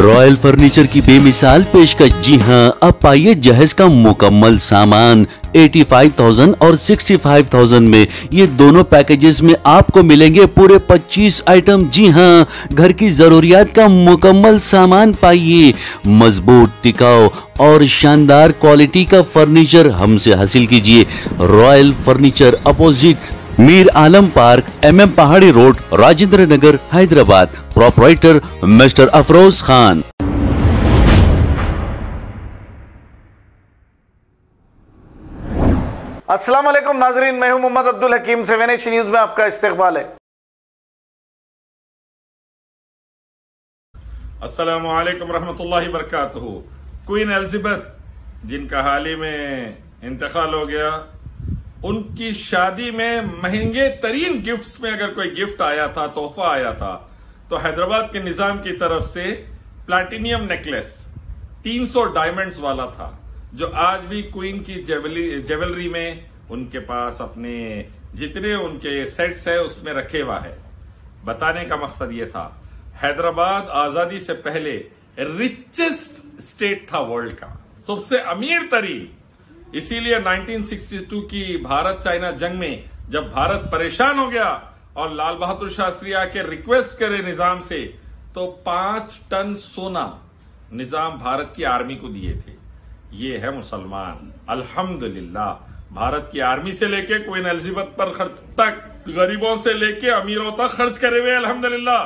Royal furniture की बेमिसाल पेशकश। जी हां, अब पाइए जहेज का मुकम्मल सामान 85,000 और 65,000 में। ये दोनों पैकेजेस में आपको मिलेंगे पूरे 25 आइटम। जी हां, घर की जरूरियात का मुकम्मल सामान पाइए। मजबूत, टिकाऊ और शानदार क्वालिटी का फर्नीचर हमसे हासिल कीजिए। Royal furniture, opposite Mir Alam park, MM Pahadi road, Rajendra Nagar, Hyderabad. Proprietor mister Afroz Khan. अस्सलाम वालेकुम नाजरीन, मैं हूं मोहम्मद अब्दुल हकीम। 7H न्यूज में आपका इस्तकबाल है। अस्सलामु अलैकुम रहमतुल्लाहि बरकातहू। क्वीन एलिजाबेथ जिनका हाल ही में इंतकाल हो गया, उनकी शादी में महंगे तरीन गिफ्ट्स में अगर कोई गिफ्ट आया था, तोहफा आया था, तो हैदराबाद के निजाम की तरफ से प्लैटिनियम नेकलेस 300 डायमंड्स वाला था, जो आज भी क्वीन की ज्वेलरी में उनके पास अपने जितने उनके सेट्स है उसमें रखे हुआ है। बताने का मकसद ये था, हैदराबाद आजादी से पहले रिचेस्ट स्टेट था वर्ल्ड का, सबसे अमीर तरीन। इसीलिए 1962 की भारत चाइना जंग में जब भारत परेशान हो गया और लाल बहादुर शास्त्री आके रिक्वेस्ट करे निजाम से, तो 5 टन सोना निजाम भारत की आर्मी को दिए थे। ये है मुसलमान। अल्हम्दुलिल्लाह, भारत की आर्मी से लेके क्वीन एलिजाबेथ पर खर्च तक, गरीबों से लेके अमीरों तक खर्च करे हुए। अल्हम्दुलिल्लाह,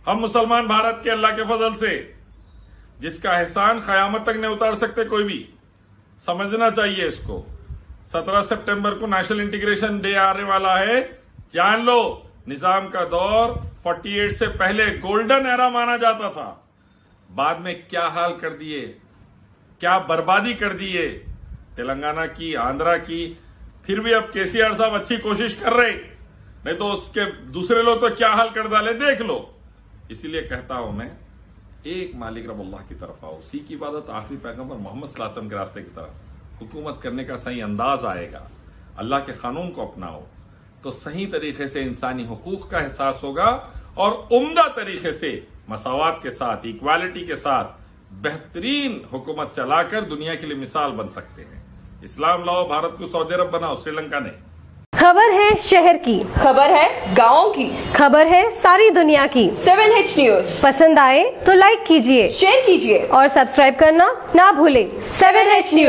हम मुसलमान भारत के अल्लाह के फजल से, जिसका एहसान कयामत तक नहीं उतार सकते कोई भी। समझना चाहिए इसको। 17 सितंबर को नेशनल इंटीग्रेशन डे आने वाला है। जान लो, निजाम का दौर 48 से पहले गोल्डन एरा माना जाता था। बाद में क्या हाल कर दिए, क्या बर्बादी कर दिए तेलंगाना की, आंध्रा की। फिर भी अब केसीआर साहब अच्छी कोशिश कर रहे, नहीं तो उसके दूसरे लोग तो क्या हाल कर डाले देख लो। इसीलिए कहता हूं मैं, एक मालिक रब अल्लाह की तरफ आओ, उसी की इबादत आखिरी पैगंबर मोहम्मद सल्लल्लाहु अलैहि वसल्लम के रास्ते की तरफ। हुकूमत करने का सही अंदाज आएगा, अल्लाह के कानून को अपनाओ, तो सही तरीके से इंसानी हुकूक का एहसास होगा और उम्दा तरीके से मसावात के साथ, इक्वालिटी के साथ बेहतरीन हुकूमत चलाकर दुनिया के लिए मिसाल बन सकते हैं। इस्लाम लाओ, भारत को सऊदी अरब बनाओ श्रीलंका ने। खबर है शहर की, खबर है गाँव की, खबर है सारी दुनिया की। 7H न्यूज पसंद आए तो लाइक कीजिए, शेयर कीजिए और सब्सक्राइब करना ना भूलें। 7H news.